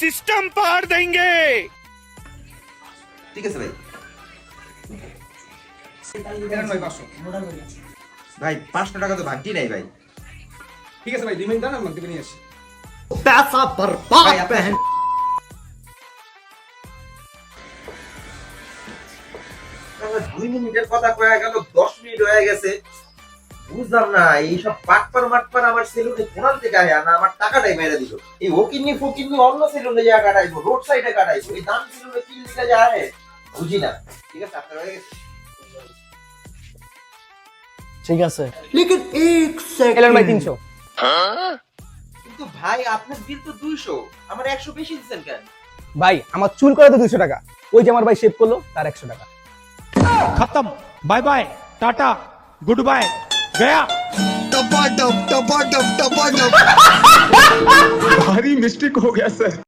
System पार देंगे। ঠিক আছে ভাই। ভাই 500 ভাই 500 টাকা তো ভাগটি নাই ভাই। ঠিক আছে ভাই 2 মিনিট দাঁড়ান আমি মাগরিবে নিয়ে আসি पैसा बर्बाद ভাই আপনি बहन 2 মিনিটের কথা কয়া গেল 10 মিনিট হয়ে গেছে। বুঝলাম না এইসব পাটপার মাটপার আমার সেলুনে কোনাল থেকে আয় না আমার টাকাটাই মেরে দিল। এই ওকিন্নি ফকিন্নি অন্য সেলুনে যা কাটাইবো, রোড সাইডে কাটাইবো, এই দাম সেলুনে কি লিখা যায় বুঝি না। ঠিক আছে আপনার হয়ে গেছে। ঠিক আছে लेकिन एक এলেন ভাই सेकंड 300। কিন্তু ভাই আপনার বিল তো 200, আমার 100 বেশি দিচ্ছেন কেন? ভাই আমার চুল করে তো 200 টাকা, ওই যে আমার ভাই শেভ করলো তার 100 টাকা। खत्म, bye bye, ta ta, goodbye, गया। टपाटप टपाटप टपाटप भारी मिस्टेक हो गया सर।